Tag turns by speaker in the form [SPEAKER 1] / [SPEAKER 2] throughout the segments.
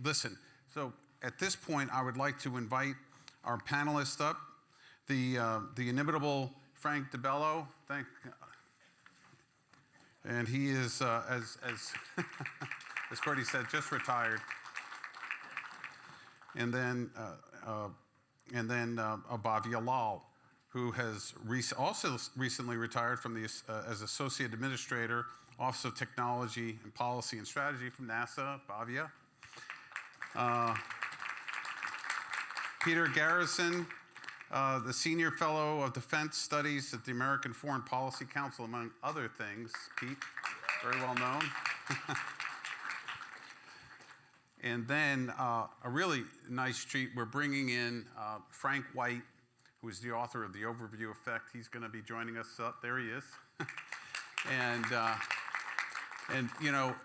[SPEAKER 1] listen, so at this point, I would like to invite our panelists up. The inimitable Frank DiBello, and he is, as Bertie said, just retired. And then Bhavya Lal, who has also recently retired from as Associate Administrator, Office of Technology and Policy and Strategy from NASA, Bhavya. Peter Garretson, the Senior Fellow of Defense Studies at the American Foreign Policy Council, among other things. Pete, very well known. And then a really nice treat, we're bringing in Frank White, who is the author of The Overview Effect. He's going to be joining us up. There he is. And you know,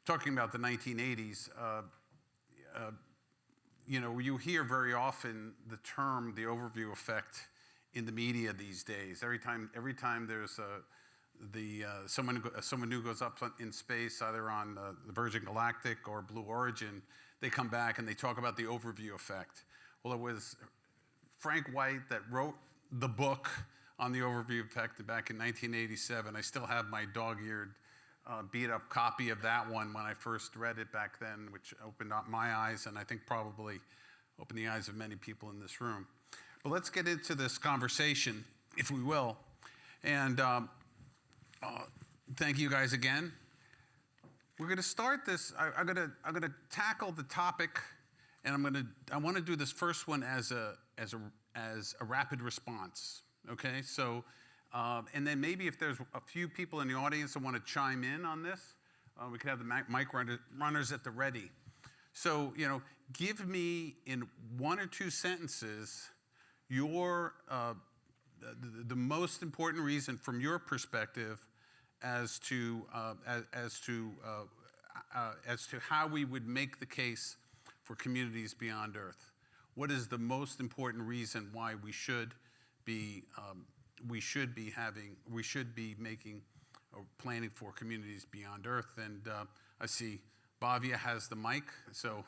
[SPEAKER 1] talking about the 1980s, you know, you hear very often the term "the overview effect" in the media these days. Every time there's someone new goes up in space, either on the Virgin Galactic or Blue Origin, they come back and they talk about the overview effect. Well, it was Frank White that wrote the book on the overview effect back in 1987. I still have my dog-eared, beat-up copy of that one when I first read it back then, which opened up my eyes and I think probably opened the eyes of many people in this room. But let's get into this conversation, if we will. And thank you guys again. We're going to start this. I'm going to tackle the topic, and I want to do this first one as a rapid response. Okay, so. And then maybe if there's a few people in the audience that want to chime in on this, we could have the mic runners at the ready. So, you know, give me in 1 or 2 sentences your the most important reason from your perspective as to how we would make the case for communities beyond Earth. What is the most important reason why we should be making or planning for communities beyond Earth? And I see Bhavya has the mic. So,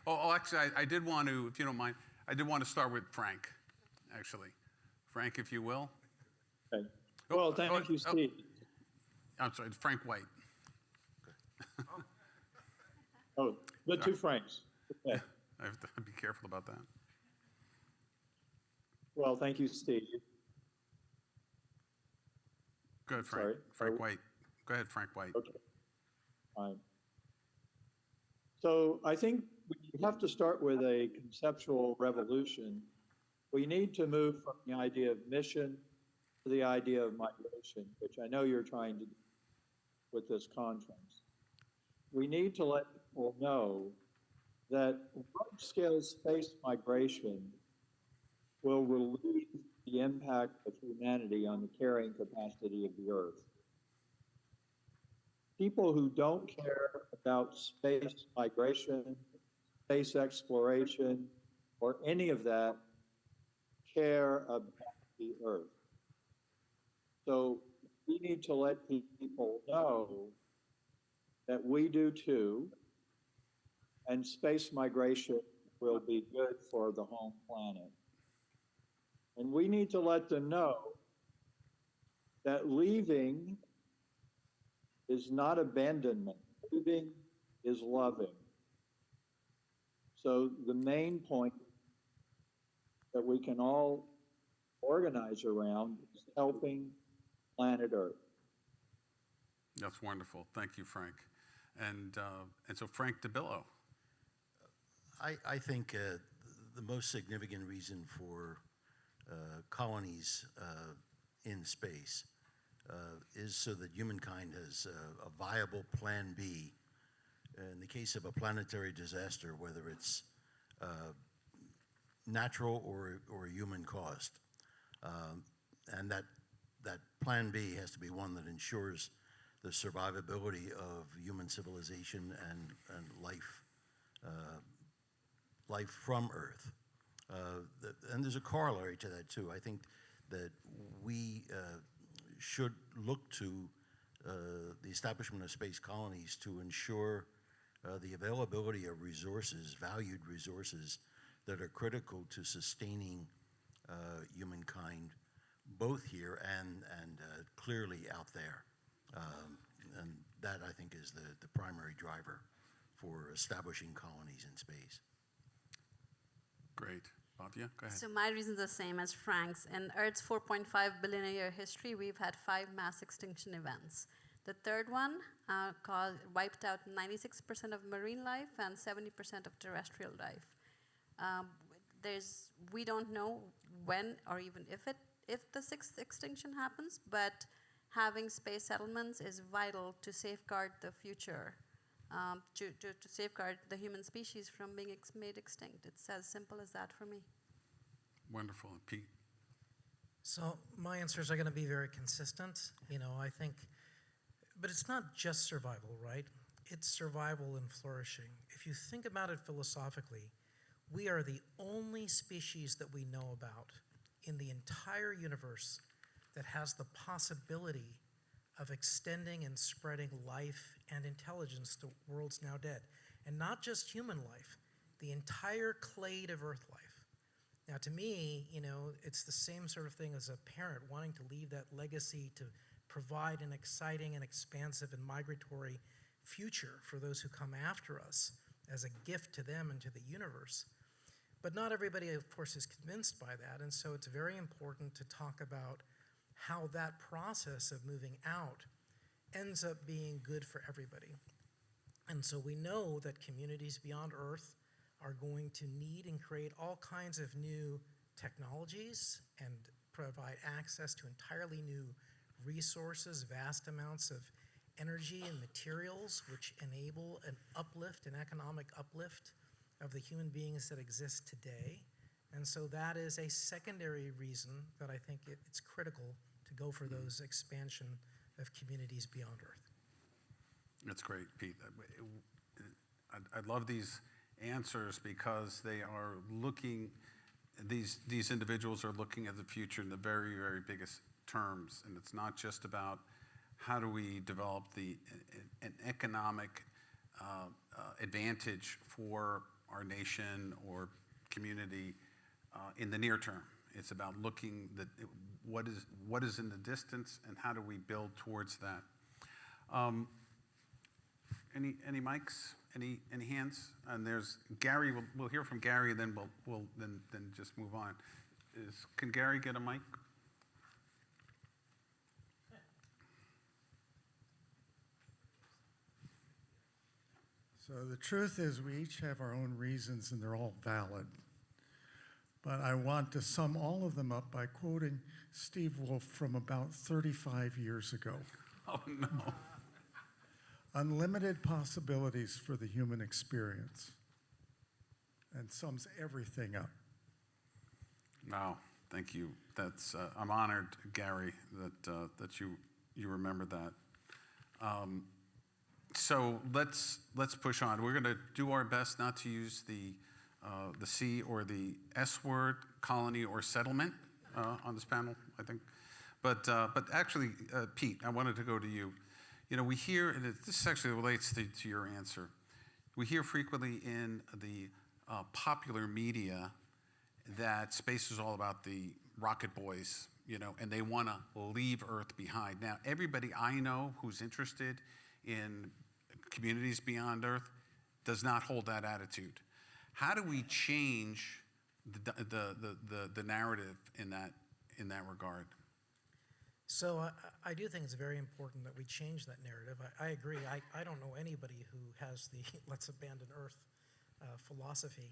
[SPEAKER 1] actually, I did want to, if you don't mind, I did want to start with Frank, actually. Frank, if you will.
[SPEAKER 2] Okay. Well, thank you, Steve.
[SPEAKER 1] I'm sorry, Frank White.
[SPEAKER 2] The two Franks. Okay.
[SPEAKER 1] I have to be careful about that.
[SPEAKER 2] Well, thank you, Steve.
[SPEAKER 1] Go ahead, Frank.
[SPEAKER 2] Sorry.
[SPEAKER 1] Frank White. Go ahead, Frank White.
[SPEAKER 2] Okay. Fine. So I think we have to start with a conceptual revolution. We need to move from the idea of mission to the idea of migration, which I know you're trying to do with this conference. We need to let people know that large-scale space migration will relieve the impact of humanity on the carrying capacity of the Earth. People who don't care about space migration, space exploration, or any of that care about the Earth. So we need to let people know that we do too, and space migration will be good for the home planet. And we need to let them know that leaving is not abandonment. Leaving is loving. So the main point that we can all organize around is helping planet Earth.
[SPEAKER 1] That's wonderful. Thank you, Frank. And so Frank DiBello.
[SPEAKER 3] I think the most significant reason for colonies in space is so that humankind has a viable plan B in the case of a planetary disaster, whether it's natural or human caused. And that plan B has to be one that ensures the survivability of human civilization and life from Earth. And there's a corollary to that too. I think that we should look to the establishment of space colonies to ensure the availability of resources, valued resources, that are critical to sustaining humankind, both here and clearly out there. And that, I think, is the primary driver for establishing colonies in space.
[SPEAKER 1] Great. Bhavya, go ahead.
[SPEAKER 4] So my reason's the same as Frank's. In Earth's 4.5 billion a year history, we've had 5 mass extinction events. The third one wiped out 96% of marine life and 70% of terrestrial life. We don't know when or even if the sixth extinction happens, but having space settlements is vital to safeguard the future, to safeguard the human species from being made extinct. It's as simple as that for me.
[SPEAKER 1] Wonderful. And Pete?
[SPEAKER 5] So my answers are going to be very consistent. I think, but it's not just survival, right? It's survival and flourishing. If you think about it philosophically, we are the only species that we know about in the entire universe that has the possibility of extending and spreading life and intelligence to worlds now dead. And not just human life, the entire clade of Earth life. Now, to me, it's the same sort of thing as a parent wanting to leave that legacy to provide an exciting and expansive and migratory future for those who come after us as a gift to them and to the universe. But not everybody, of course, is convinced by that, and so it's very important to talk about how that process of moving out ends up being good for everybody. And so we know that communities beyond Earth are going to need and create all kinds of new technologies and provide access to entirely new resources, vast amounts of energy and materials which enable an uplift, an economic uplift of the human beings that exist today. And so that is a secondary reason that I think it's critical to go for those expansion of communities beyond Earth.
[SPEAKER 1] That's great, Pete. I love these answers because they are looking, these individuals are looking at the future in the very, very biggest terms. And it's not just about how do we develop an economic advantage for our nation or community in the near term. It's about looking at what is in the distance and how do we build towards that. Any mics? Any hands? And there's Gary. We'll hear from Gary, and then we'll just move on. Can Gary get a mic?
[SPEAKER 6] So the truth is we each have our own reasons and they're all valid. But I want to sum all of them up by quoting Steve Wolfe from about 35 years ago.
[SPEAKER 1] Oh, no.
[SPEAKER 6] Unlimited possibilities for the human experience. And sums everything up.
[SPEAKER 1] Wow, thank you. That's I'm honored, Gary, that you remember that. So let's push on. We're going to do our best not to use the C or the S word, colony or settlement, on this panel, I think. But actually, Pete, I wanted to go to you. We hear, and this actually relates to your answer. We hear frequently in the popular media that space is all about the rocket boys, and they want to leave Earth behind. Now, everybody I know who's interested in communities beyond Earth does not hold that attitude. How do we change the narrative in that regard?
[SPEAKER 5] So I do think it's very important that we change that narrative. I agree. I don't know anybody who has the let's abandon Earth philosophy.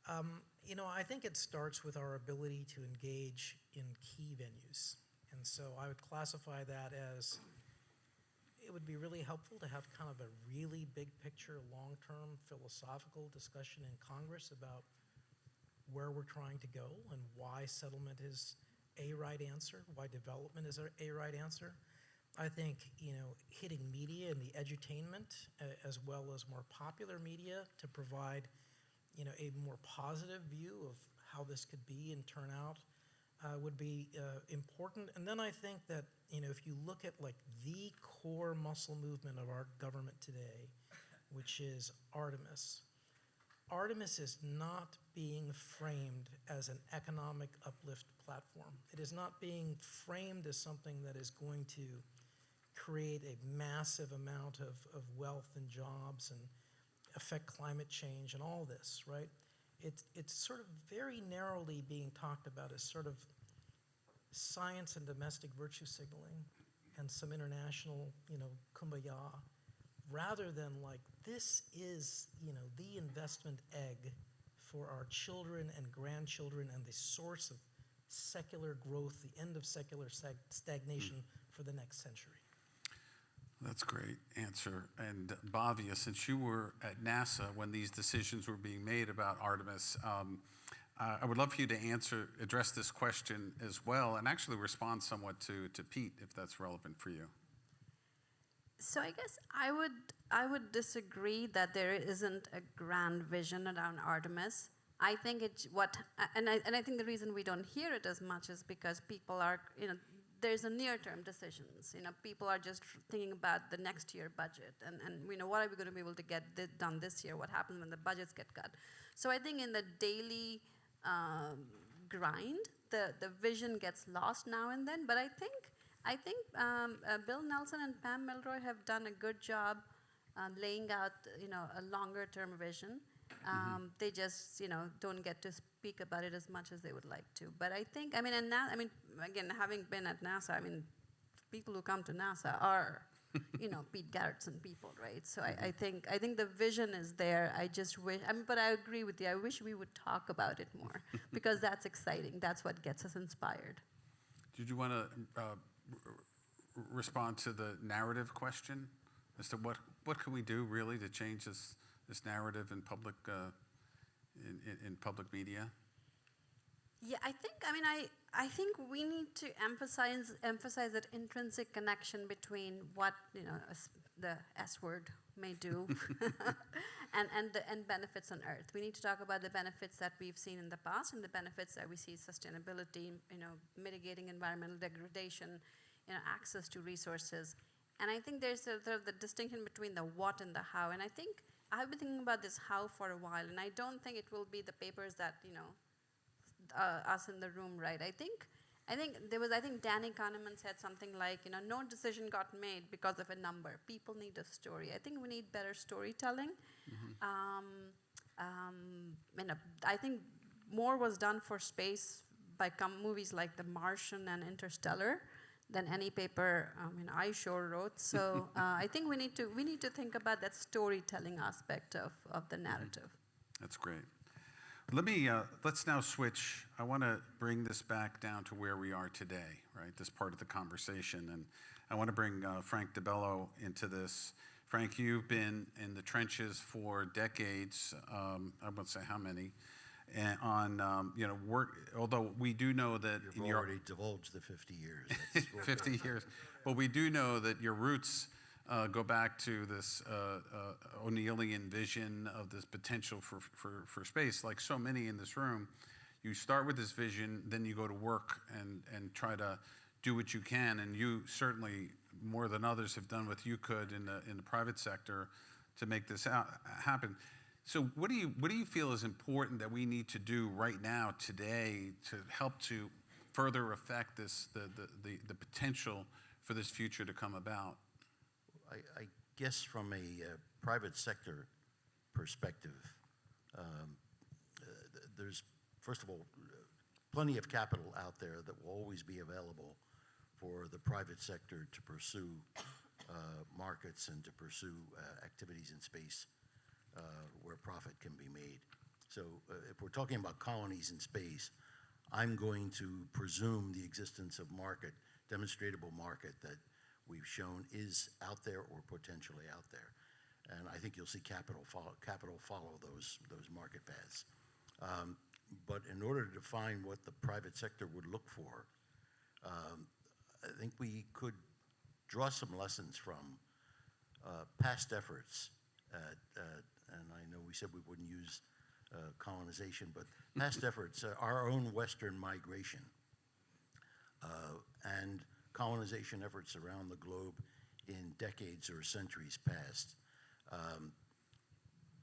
[SPEAKER 5] I think it starts with our ability to engage in key venues. And so I would classify that as it would be really helpful to have kind of a really big picture, long-term philosophical discussion in Congress about where we're trying to go and why settlement is a right answer, why development is a right answer. I think, hitting media and the edutainment as well as more popular media to provide, a more positive view of how this could be and turn out would be important. And then I think that, if you look at like the core muscle movement of our government today, which is Artemis. Artemis is not being framed as an economic uplift platform. It is not being framed as something that is going to create a massive amount of wealth and jobs and affect climate change and all this, right? It's sort of very narrowly being talked about as sort of science and domestic virtue signaling and some international, kumbaya, rather than like, this is, the investment egg for our children and grandchildren and the source of secular growth, the end of secular stagnation for the next century.
[SPEAKER 1] That's a great answer. And Bhavya, since you were at NASA when these decisions were being made about Artemis, I would love for you to address this question as well, and actually respond somewhat to Pete, if that's relevant for you.
[SPEAKER 4] So I guess I would disagree that there isn't a grand vision around Artemis. I think I think the reason we don't hear it as much is because people are, there's a near-term decisions. People are just thinking about the next year budget and what are we going to be able to get done this year? What happens when the budgets get cut? So I think in the daily grind, the vision gets lost now and then. But I think Bill Nelson and Pam Milroy have done a good job laying out a longer-term vision. They just don't get to speak about it as much as they would like to. But I think again, having been at NASA, people who come to NASA are Pete Garretson people, right? So I think the vision is there. I just wish, but I agree with you. I wish we would talk about it more because that's exciting. That's what gets us inspired.
[SPEAKER 1] Did you want to respond to the narrative question as to what can we do really to change this narrative in public in public media?
[SPEAKER 4] Yeah, I think we need to emphasize that intrinsic connection between what the S word may do and benefits on Earth. We need to talk about the benefits that we've seen in the past and the benefits that we see: sustainability, mitigating environmental degradation, access to resources. And I think there's sort of the distinction between the what and the how. And I think I've been thinking about this how for a while, and I don't think it will be the papers that us in the room write. I think Danny Kahneman said something like, no decision got made because of a number. People need a story. I think we need better storytelling. I think more was done for space by movies like The Martian and Interstellar than any paper I sure wrote. So I think we need to think about that storytelling aspect of the narrative.
[SPEAKER 1] That's great. Let's now switch. I want to bring this back down to where we are today, right? This part of the conversation. And I want to bring Frank DiBello into this. Frank, you've been in the trenches for decades. I won't say how many. And on work, although we do know that
[SPEAKER 3] You've already divulged the 50 years. That's
[SPEAKER 1] 50 years, but we do know that your roots go back to this O'Neillian vision of this potential for space. Like so many in this room, you start with this vision, then you go to work and try to do what you can. And you certainly, more than others, have done what you could in the private sector to make this happen. So what do you feel is important that we need to do right now, today, to help to further affect the potential for this future to come about?
[SPEAKER 3] I guess from a private sector perspective, there's, first of all, plenty of capital out there that will always be available for the private sector to pursue markets and to pursue activities in space where profit can be made. So if we're talking about colonies in space, I'm going to presume the existence of demonstratable market that we've shown is out there or potentially out there. And I think you'll see capital follow those market paths. But in order to define what the private sector would look for, I think we could draw some lessons from past efforts and I know we said we wouldn't use colonization, but past efforts, our own Western migration and colonization efforts around the globe in decades or centuries past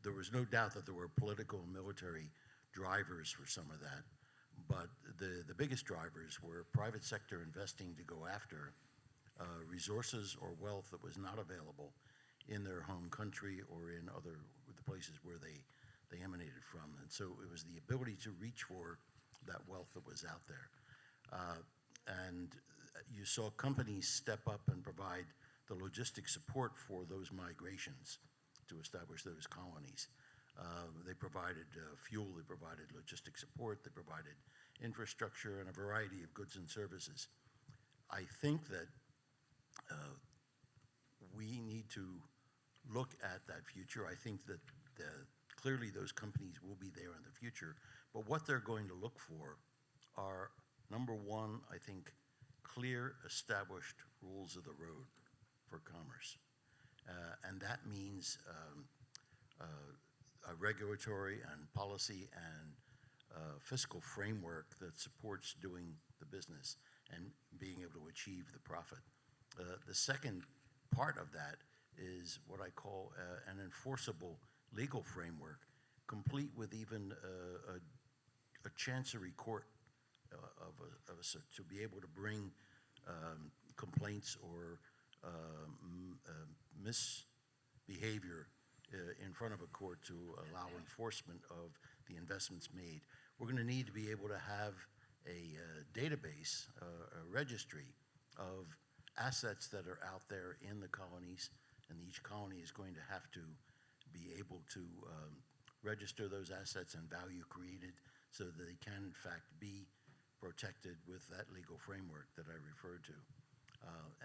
[SPEAKER 3] there was no doubt that there were political and military drivers for some of that, but the biggest drivers were private sector investing to go after resources or wealth that was not available in their home country or in the places where they emanated from. And so it was the ability to reach for that wealth that was out there. And you saw companies step up and provide the logistic support for those migrations to establish those colonies. They provided fuel, they provided logistic support, they provided infrastructure and a variety of goods and services. I think that we need to look at that future. I think that clearly those companies will be there in the future, but what they're going to look for are, number one, I think, clear, established rules of the road for commerce. And that means a regulatory and policy and fiscal framework that supports doing the business and being able to achieve the profit. The second part of that is what I call an enforceable legal framework, complete with even a chancery court to be able to bring complaints or misbehavior in front of a court to allow enforcement of the investments made. We're going to need to be able to have a database, a registry of assets that are out there in the colonies, and each colony is going to have to be able to register those assets and value created so that they can in fact be protected with that legal framework that I referred to.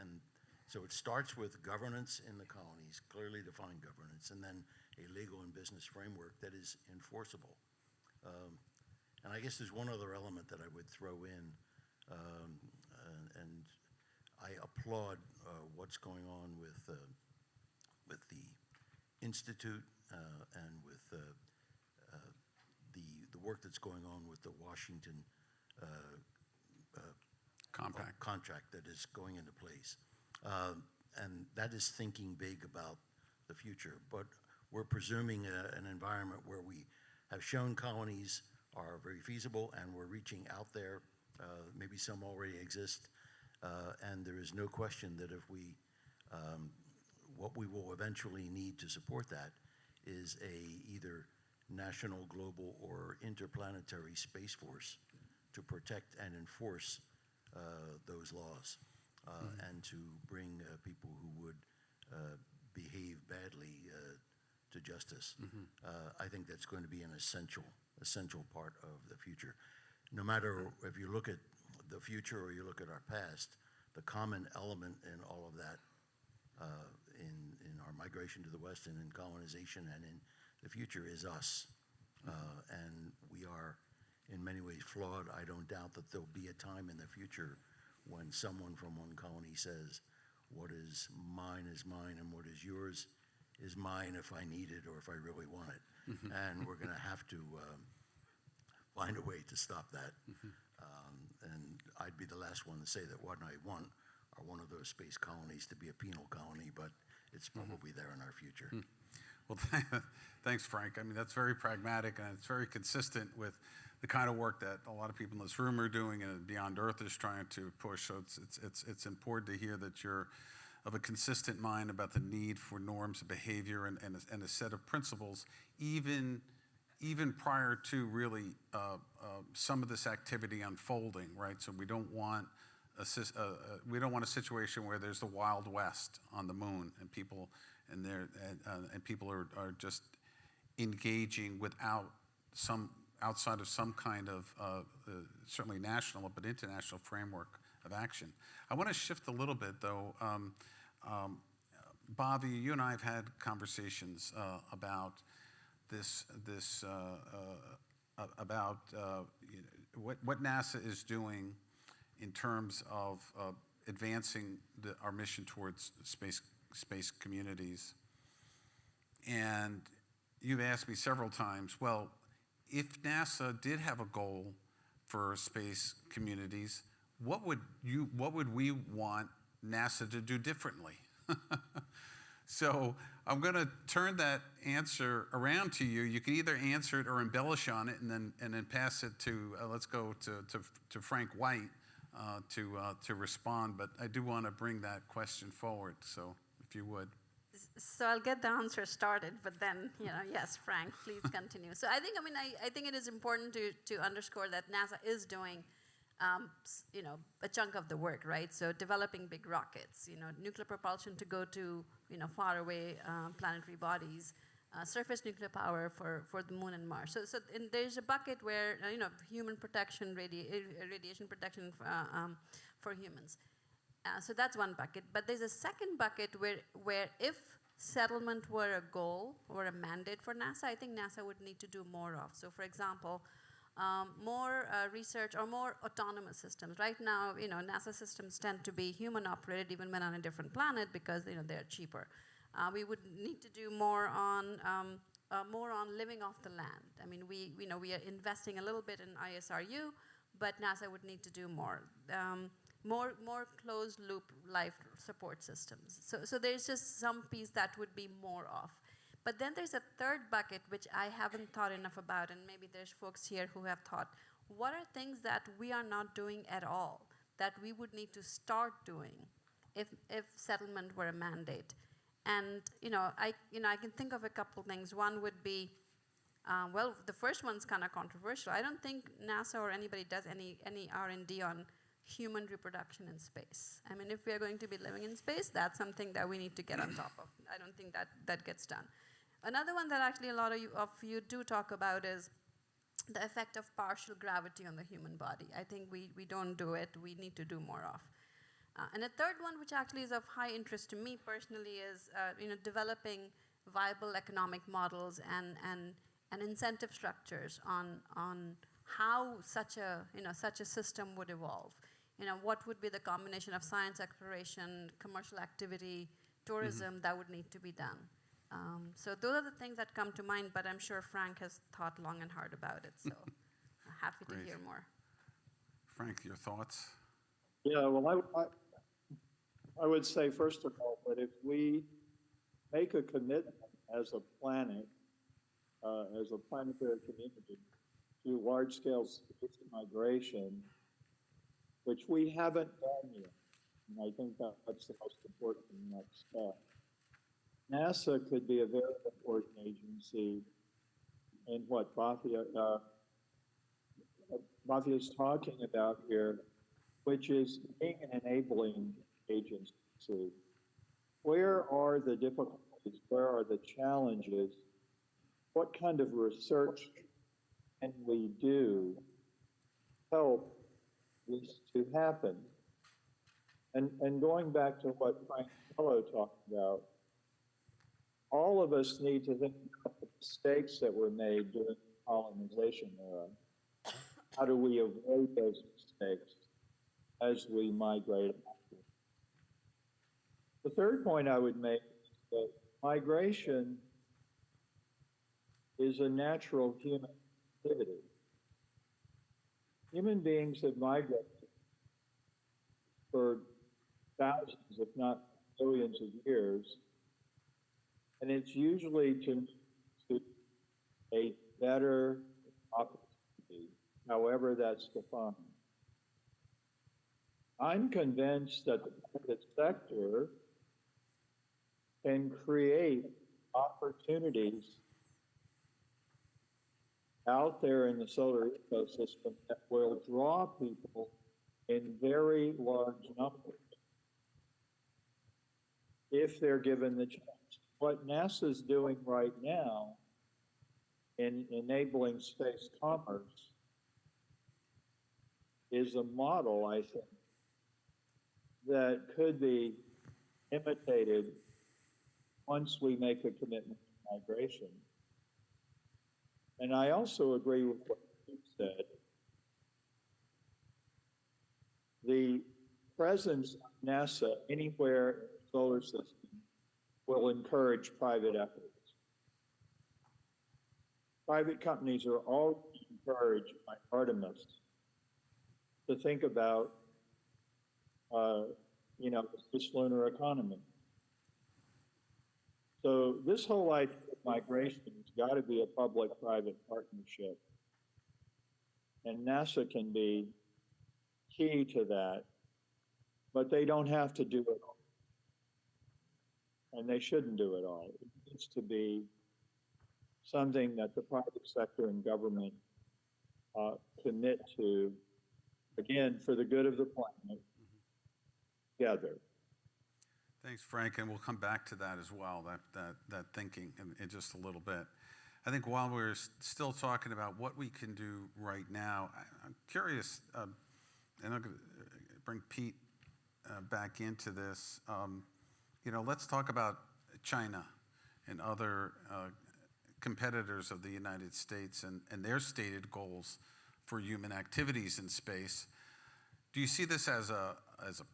[SPEAKER 3] And so it starts with governance in the colonies, clearly defined governance, and then a legal and business framework that is enforceable. And I guess there's one other element that I would throw in, and I applaud what's going on with the Institute and with the work that's going on with the Washington contract that is going into place. And that is thinking big about the future. But we're presuming an environment where we have shown colonies are very feasible and we're reaching out there. Maybe some already exist. And there is no question that if we, what we will eventually need to support that is either national, global, or interplanetary space force to protect and enforce those laws and to bring people who would behave badly to justice. I think that's going to be an essential part of the future. No matter if you look at the future or you look at our past, the common element in all of that, in our migration to the West and in colonization and in the future is us. And we are in many ways flawed. I don't doubt that there'll be a time in the future when someone from one colony says, what is mine, and what is yours is mine if I need it or if I really want it. And we're going to have to find a way to stop that. And I'd be the last one to say that what I want are one of those space colonies to be a penal colony, but it's probably there in our future.
[SPEAKER 1] Well, thanks, Frank. I mean, that's very pragmatic, and it's very consistent with the kind of work that a lot of people in this room are doing and Beyond Earth is trying to push. So it's important to hear that you're of a consistent mind about the need for norms of behavior and a set of principles, even prior to really some of this activity unfolding, right? So we don't want a situation where there's the Wild West on the moon and people are just engaging outside of some kind of certainly national but international framework of action. I want to shift a little bit though. Bhavya, you and I have had conversations about about what NASA is doing in terms of advancing our mission towards space communities. And you've asked me several times, well, if NASA did have a goal for space communities, what would we want NASA to do differently? So I'm going to turn that answer around to you. You can either answer it or embellish on it, and then pass it to let's go to Frank White to respond. But I do want to bring that question forward. So if you would.
[SPEAKER 4] So I'll get the answer started, but then, yes, Frank, please continue. So I think it is important to underscore that NASA is doing, a chunk of the work, right? So developing big rockets, nuclear propulsion to go to, far away planetary bodies, surface nuclear power for the moon and Mars. So there's a bucket where, human protection, radiation protection for humans. So that's one bucket. But there's a second bucket where if settlement were a goal or a mandate for NASA, I think NASA would need to do more of. So for example, more research or more autonomous systems. Right now, NASA systems tend to be human operated even when on a different planet because they're cheaper. We would need to do more on living off the land. I mean, we are investing a little bit in ISRU, but NASA would need to do more. More closed loop life support systems. So there's just some piece that would be more of. But then there's a third bucket which I haven't thought enough about, and maybe there's folks here who have thought, what are things that we are not doing at all that we would need to start doing if settlement were a mandate? And I can think of a couple things. One would be, the first one's kind of controversial. I don't think NASA or anybody does any R&D on human reproduction in space. I mean, if we are going to be living in space, that's something that we need to get on top of. I don't think that gets done. Another one that actually a lot of you do talk about is the effect of partial gravity on the human body. I think we don't do it. We need to do more of. And a third one, which actually is of high interest to me personally, is developing viable economic models and incentive structures on how such a system would evolve. What would be the combination of science exploration, commercial activity, tourism that would need to be done? So those are the things that come to mind, but I'm sure Frank has thought long and hard about it, so happy to hear more.
[SPEAKER 1] Frank, your thoughts?
[SPEAKER 2] Yeah, well, I would say, first of all, that if we make a commitment as a planet, as a planetary community, to large-scale space migration, which we haven't done yet, and I think that's the most important next step. NASA could be a very important agency in what Bhavya is talking about here, which is being an enabling agency. Where are the difficulties? Where are the challenges? What kind of research can we do to help this to happen? And going back to what Frank DiBello talked about, all of us need to think about the mistakes that were made during the colonization era. How do we avoid those mistakes as we migrate? The third point I would make is that migration is a natural human activity. Human beings have migrated for thousands, if not billions of years, and it's usually to a better opportunity, however that's defined. I'm convinced that the private sector can create opportunities out there in the solar ecosystem that will draw people in very large numbers if they're given the chance. What NASA's doing right now in enabling space commerce is a model, I think, that could be imitated once we make a commitment to migration. And I also agree with what you said. The presence of NASA anywhere in the solar system will encourage private efforts. Private companies are already encouraged by Artemis to think about, this lunar economy. So this whole idea of migration has got to be a public-private partnership. And NASA can be key to that, but they don't have to do it all. And they shouldn't do it all. It needs to be something that the private sector and government commit to, again, for the good of the planet, together.
[SPEAKER 1] Thanks, Frank, and we'll come back to that as well, that thinking in just a little bit. I think while we're still talking about what we can do right now, I'm curious, and I'm going to bring Pete back into this. Let's talk about China and other competitors of the United States and their stated goals for human activities in space. Do you see this as a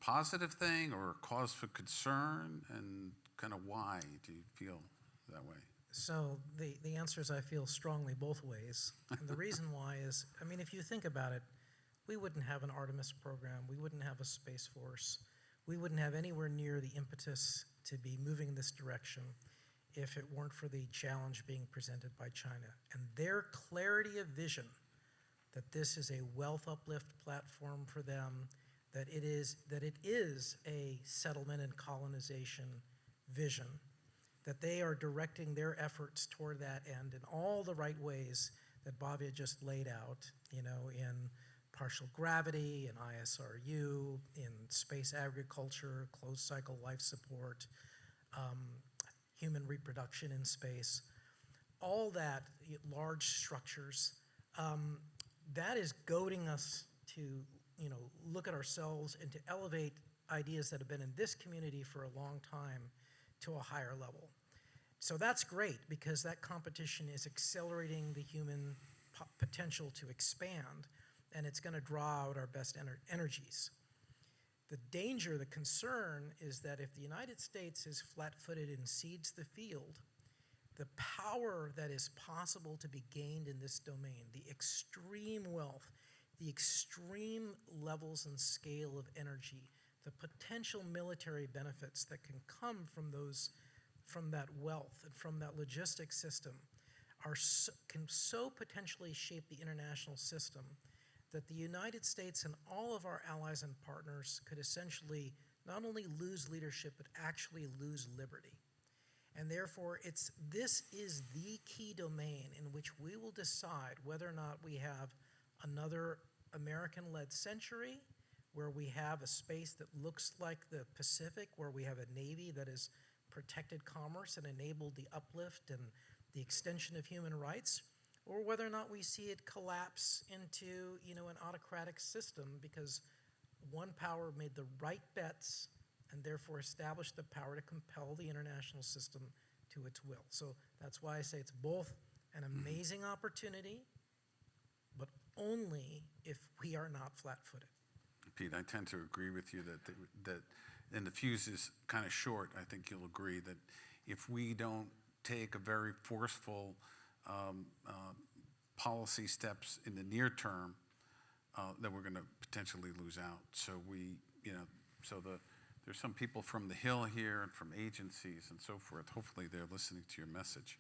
[SPEAKER 1] positive thing or a cause for concern, and kind of why do you feel that way?
[SPEAKER 5] So the answer is I feel strongly both ways. And the reason why is, I mean, if you think about it, we wouldn't have an Artemis program, we wouldn't have a Space Force, we wouldn't have anywhere near the impetus to be moving in this direction if it weren't for the challenge being presented by China. And their clarity of vision that this is a wealth uplift platform for them, that it is a settlement and colonization vision, that they are directing their efforts toward that end in all the right ways that Bhavya just laid out, in partial gravity, in ISRU, in space agriculture, closed cycle life support, human reproduction in space, all that, large structures, that is goading us to, look at ourselves and to elevate ideas that have been in this community for a long time to a higher level. So that's great because that competition is accelerating the human potential to expand, and it's going to draw out our best energies. The danger, the concern is that if the United States is flat-footed and cedes the field, the power that is possible to be gained in this domain, the extreme wealth, the extreme levels and scale of energy, the potential military benefits that can come from that wealth and from that logistic system can so potentially shape the international system that the United States and all of our allies and partners could essentially not only lose leadership, but actually lose liberty. And therefore, this is the key domain in which we will decide whether or not we have another American-led century, where we have a space that looks like the Pacific, where we have a Navy that has protected commerce and enabled the uplift and the extension of human rights, or whether or not we see it collapse into, an autocratic system because one power made the right bets and therefore established the power to compel the international system to its will. So that's why I say it's both an amazing opportunity, but only if we are not flat-footed.
[SPEAKER 1] Pete, I tend to agree with you that and the fuse is kind of short. I think you'll agree that if we don't take a very forceful policy steps in the near term, that we're going to potentially lose out. So there's some people from the Hill here and from agencies and so forth. Hopefully they're listening to your message.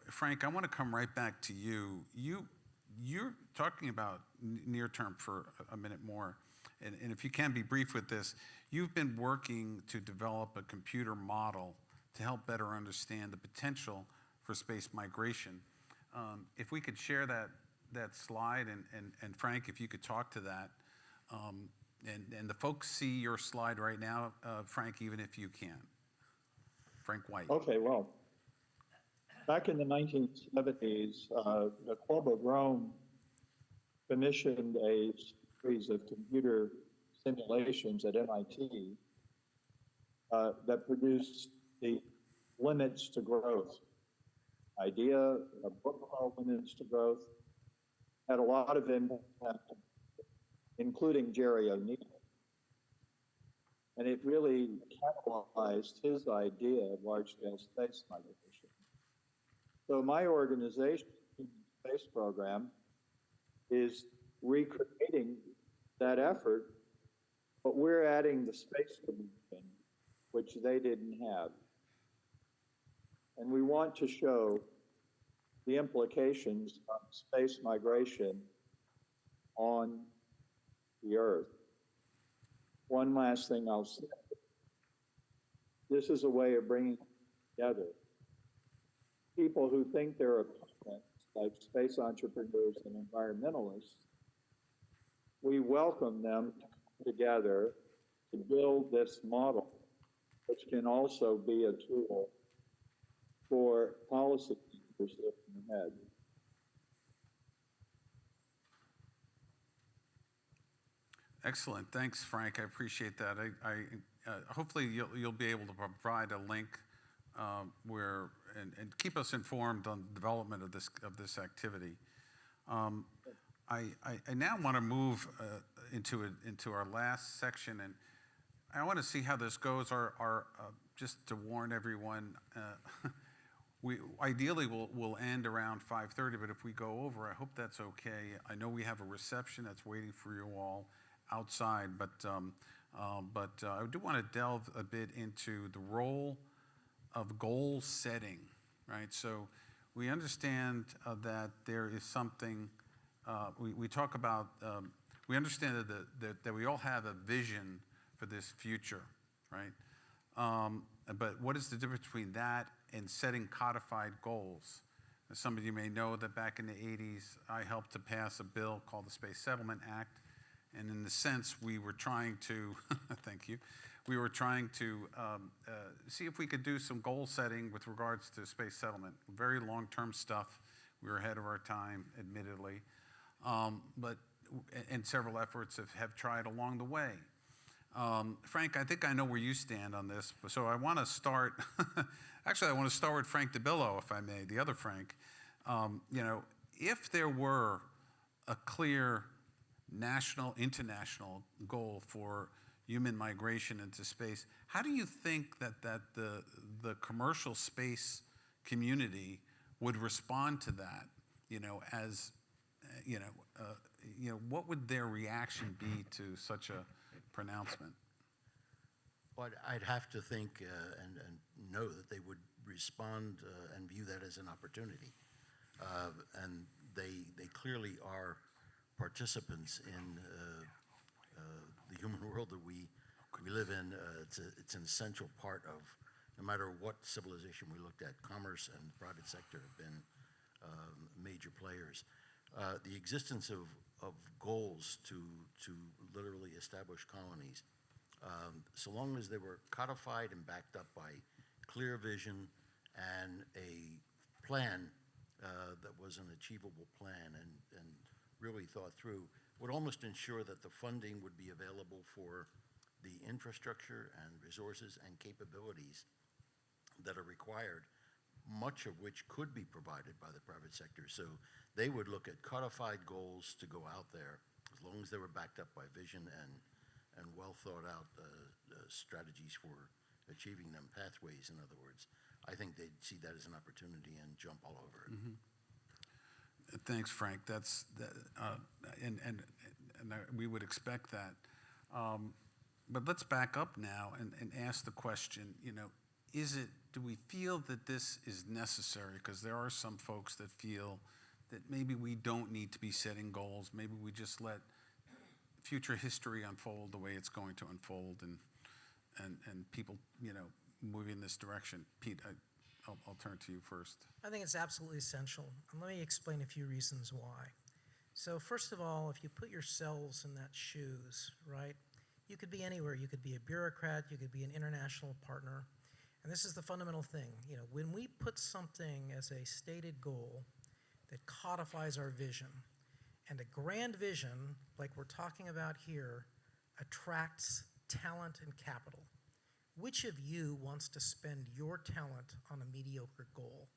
[SPEAKER 1] Frank, I want to come right back to you. You're talking about near term for a minute more. And if you can be brief with this, you've been working to develop a computer model to help better understand the potential for space migration. If we could share that slide, and Frank, if you could talk to that. And the folks see your slide right now, Frank, even if you can. Frank White.
[SPEAKER 2] Okay, well, back in the 1970s, the Club of Rome commissioned a series of computer simulations at MIT that produced the limits to growth idea, a book called Limits to Growth, had a lot of impact, including Jerry O'Neill. And it really catalyzed his idea of large-scale space migration. So my organization, the Space Program, is recreating that effort, but we're adding the space dimension, which they didn't have. And we want to show the implications of space migration on the Earth. One last thing I'll say. This is a way of bringing together people who think they're opponents, like space entrepreneurs and environmentalists. We welcome them together to build this model, which can also be a tool for policy makers looking ahead.
[SPEAKER 1] Excellent. Thanks, Frank. I appreciate that. Hopefully you'll be able to provide a link where and keep us informed on the development of this activity. I now want to move into our last section, and I want to see how this goes. Just to warn everyone, we ideally we'll end around 5:30, but if we go over, I hope that's okay. I know we have a reception that's waiting for you all outside, but I do want to delve a bit into the role of goal setting, right? So we understand that there is something, we talk about, we understand that we all have a vision for this future, right? But what is the difference between that and setting codified goals? As some of you may know that back in the 80s, I helped to pass a bill called the Space Settlement Act. And in the sense, we were trying to, thank you, we were trying to see if we could do some goal setting with regards to space settlement. Very long-term stuff. We were ahead of our time, admittedly. And several efforts have tried along the way. Frank, I think I know where you stand on this. So I want to start, actually, I want to start with Frank DiBello, if I may, the other Frank. If there were a clear national, international goal for human migration into space, how do you think that the commercial space community would respond to that? What would their reaction be to such a pronouncement?
[SPEAKER 3] Well, I'd have to think and know that they would respond and view that as an opportunity. And they clearly are participants in the human world that we live in. It's an essential part of, no matter what civilization we looked at, commerce and the private sector have been major players. The existence of goals to literally establish colonies, so long as they were codified and backed up by clear vision and a plan that was an achievable plan and really thought through, would almost ensure that the funding would be available for the infrastructure and resources and capabilities that are required, much of which could be provided by the private sector. So they would look at codified goals to go out there, as long as they were backed up by vision and well thought out strategies for achieving them, pathways, in other words. I think they'd see that as an opportunity and jump all over it.
[SPEAKER 1] Mm-hmm. Thanks, Frank. We would expect that. But let's back up now and ask the question, do we feel that this is necessary? Because there are some folks that feel that maybe we don't need to be setting goals. Maybe we just let future history unfold the way it's going to unfold and people, move in this direction. Pete, I'll turn to you first.
[SPEAKER 5] I think it's absolutely essential. And let me explain a few reasons why. So first of all, if you put yourselves in that shoes, right, you could be anywhere. You could be a bureaucrat. You could be an international partner. And this is the fundamental thing. When we put something as a stated goal that codifies our vision, and a grand vision, like we're talking about here, attracts talent and capital. Which of you wants to spend your talent on a mediocre goal?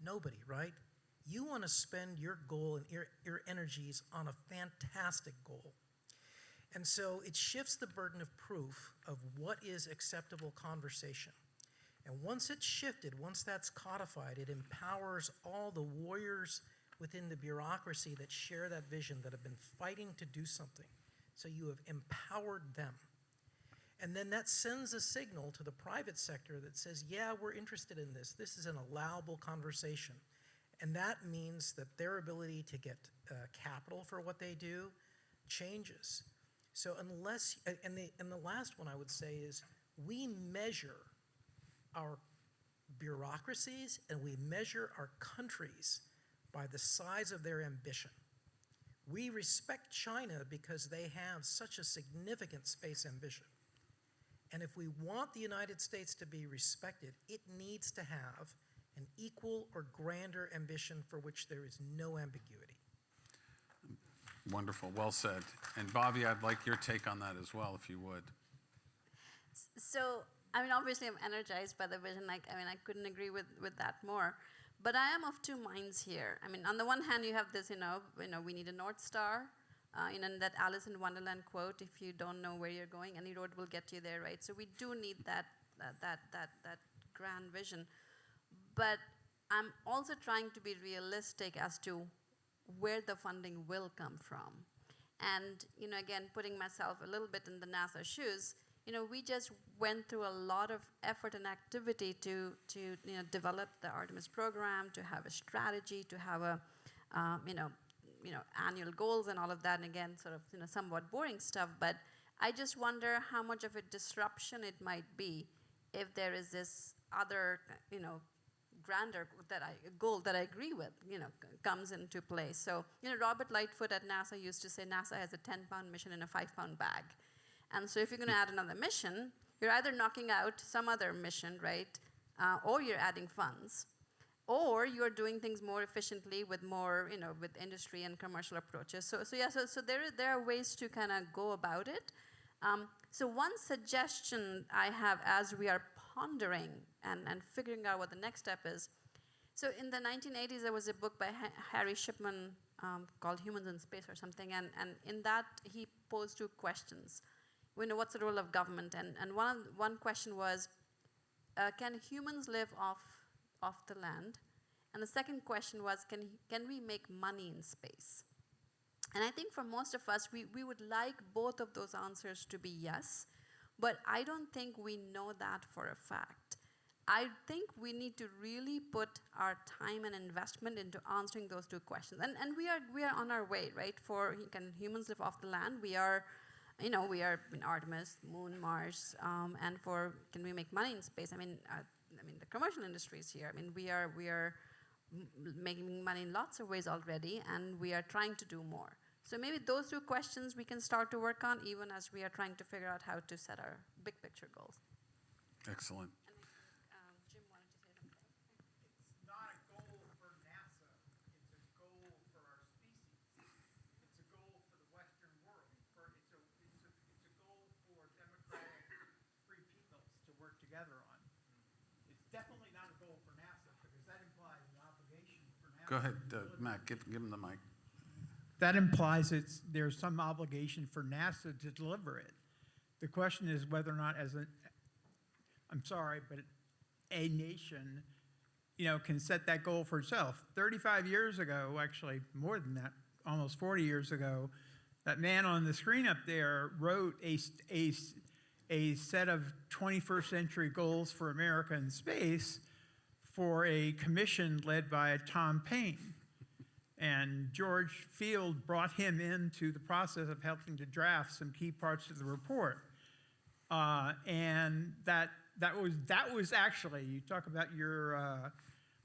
[SPEAKER 5] Nobody, right? You want to spend your goal and your energies on a fantastic goal. And so it shifts the burden of proof of what is acceptable conversation. And once it's shifted, once that's codified, it empowers all the warriors within the bureaucracy that share that vision, that have been fighting to do something. So you have empowered them. And then that sends a signal to the private sector that says, yeah, we're interested in this. This is an allowable conversation. And that means that their ability to get capital for what they do changes. So unless, and the last one I would say is, we measure our bureaucracies and we measure our countries by the size of their ambition. We respect China because they have such a significant space ambition. And if we want the United States to be respected, it needs to have an equal or grander ambition for which there is no ambiguity.
[SPEAKER 1] Wonderful, well said. And Bhavya, I'd like your take on that as well, if you would.
[SPEAKER 4] So, I mean, obviously I'm energized by the vision. I couldn't agree with that more. But I am of two minds here. I mean, on the one hand, you have this, we need a North Star. That Alice in Wonderland quote, if you don't know where you're going, any road will get you there, right? So we do need that grand vision. But I'm also trying to be realistic as to where the funding will come from. And, again, putting myself a little bit in the NASA shoes, we just went through a lot of effort and activity to develop the Artemis program, to have a strategy, to have a, annual goals and all of that, and again, sort of, somewhat boring stuff, but I just wonder how much of a disruption it might be if there is this other, grander goal that I agree with, comes into play. So, Robert Lightfoot at NASA used to say NASA has a 10-pound mission in a 5-pound bag. And so if you're going to add another mission, you're either knocking out some other mission, right, or you're adding funds, or you're doing things more efficiently with more, with industry and commercial approaches. So there are ways to kind of go about it. So one suggestion I have as we are pondering and figuring out what the next step is. So in the 1980s, there was a book by Harry Shipman called Humans in Space or something, and in that he posed two questions. What's the role of government? And one question was, can humans live off the land? And the second question was, can we make money in space? And I think for most of us, we would like both of those answers to be yes, but I don't think we know that for a fact. I think we need to really put our time and investment into answering those two questions. And we are on our way, right? For can humans live off the land? We are in Artemis, Moon, Mars, and for can we make money in space? I mean, the commercial industry is here. I mean, we are making money in lots of ways already, and we are trying to do more. So maybe those two questions we can start to work on, even as we are trying to figure out how to set our big picture goals.
[SPEAKER 1] Excellent.
[SPEAKER 4] Jim wanted to say something.
[SPEAKER 7] It's not a goal for NASA. It's a goal for our species. It's a goal for the Western world. It's a goal for democratic free peoples to work together on. It's definitely not a goal for NASA because that implies an obligation for NASA.
[SPEAKER 1] Go ahead, Matt, give him the mic.
[SPEAKER 7] That implies there's some obligation for NASA to deliver it. The question is whether or not I'm sorry, but a nation, can set that goal for itself. 35 years ago, actually more than that, almost 40 years ago, that man on the screen up there wrote a set of 21st century goals for America in space for a commission led by Tom Paine. And George Field brought him into the process of helping to draft some key parts of the report. And that was actually, you talk about your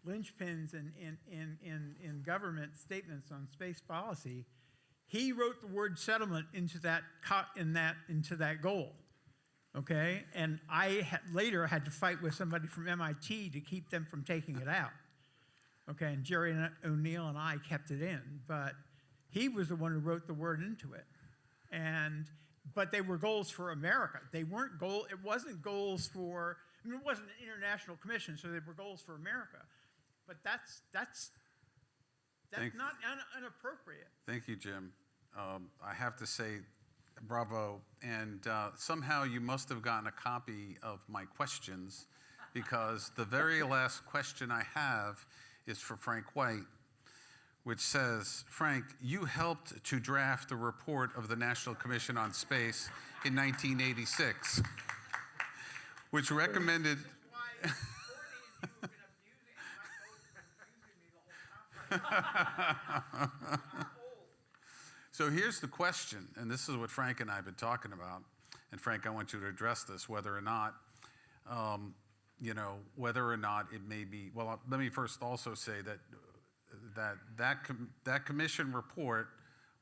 [SPEAKER 7] linchpins in government statements on space policy. He wrote the word settlement into that goal. Okay, and I later had to fight with somebody from MIT to keep them from taking it out. Okay, and Jerry O'Neill and I kept it in, but he was the one who wrote the word into it. But they were goals for America. It wasn't goals for, it wasn't an international commission, so they were goals for America. But that's not inappropriate.
[SPEAKER 1] Thank you, Jim. I have to say, bravo. And somehow you must have gotten a copy of my questions, because the very last question I have is for Frank White, which says, Frank, you helped to draft the report of the National Commission on Space in 1986, which recommended. So here's the question, and this is what Frank and I have been talking about. And Frank, I want you to address this, whether or not, whether or not it may be. Well, let me first also say that commission report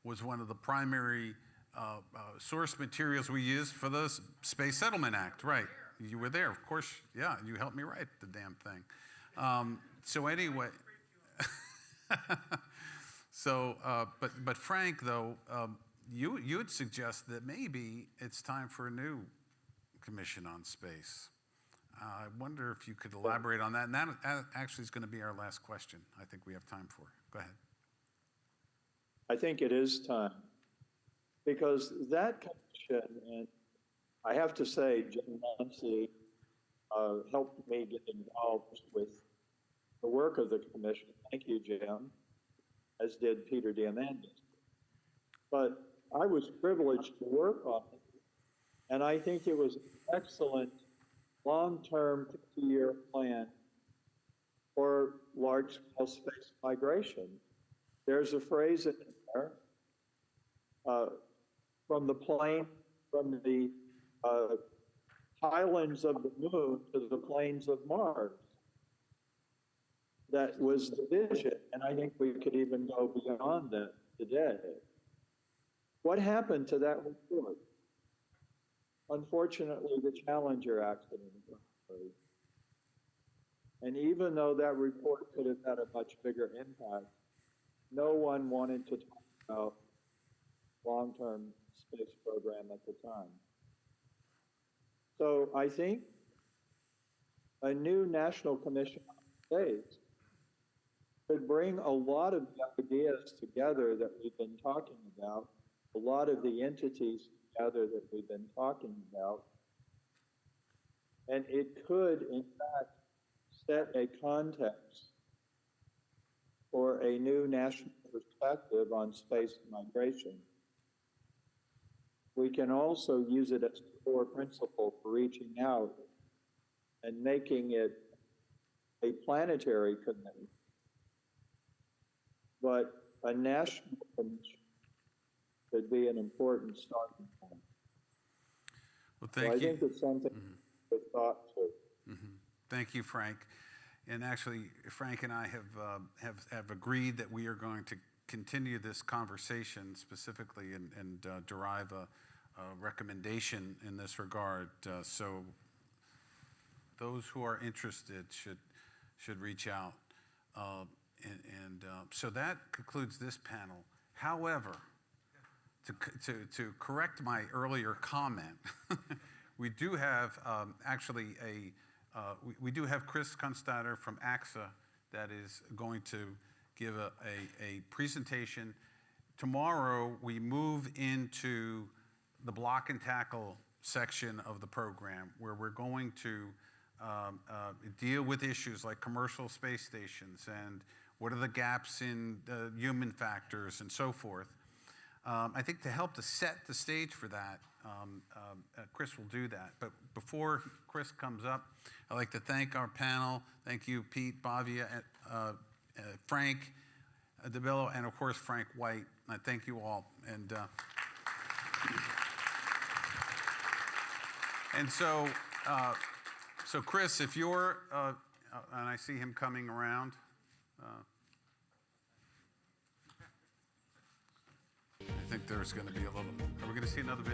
[SPEAKER 1] was one of the primary source materials we used for the Space Settlement Act. Right? You were there, of course. Yeah, you helped me write the damn thing. So anyway. So, but Frank, though, you would suggest that maybe it's time for a new commission on space. I wonder if you could elaborate on that. And that actually is going to be our last question. I think we have time for. Go ahead.
[SPEAKER 2] I think it is time, because that commission, and I have to say, Jim Nancy helped me get involved with the work of the commission. Thank you, Jim. As did Peter Diamandis. But I was privileged to work on it, and I think it was an excellent long-term 50-year plan for large-scale space migration. There's a phrase in there, from the highlands of the moon to the plains of Mars. That was the vision, and I think we could even go beyond that today. What happened to that report? Unfortunately, the Challenger accident occurred. And even though that report could have had a much bigger impact, no one wanted to talk about long-term space program at the time. So I think a new National Commission on Space could bring a lot of the ideas together that we've been talking about, a lot of the entities together that we've been talking about, and it could, in fact, set a context for a new national perspective on space migration. We can also use it as a core principle for reaching out and making it a planetary committee. But a national commission could be an important starting point.
[SPEAKER 1] Well, thank you.
[SPEAKER 2] I think it's something to thought to.
[SPEAKER 1] Thank you, Frank. And actually, Frank and I have agreed that we are going to continue this conversation specifically and derive a recommendation in this regard. So those who are interested should reach out. So that concludes this panel. However, to correct my earlier comment, we do have we do have Chris Constatter from AXA that is going to give a presentation. Tomorrow we move into the block and tackle section of the program, where we're going to deal with issues like commercial space stations and what are the gaps in human factors and so forth. I think to help to set the stage for that, Chris will do that. But before Chris comes up, I'd like to thank our panel. Thank you, Pete, Bhavya, Frank, DiBello, and of course, Frank White. I thank you all. And so Chris, if you're, and I see him coming around. I think there's going to be a little, are we going to see another video?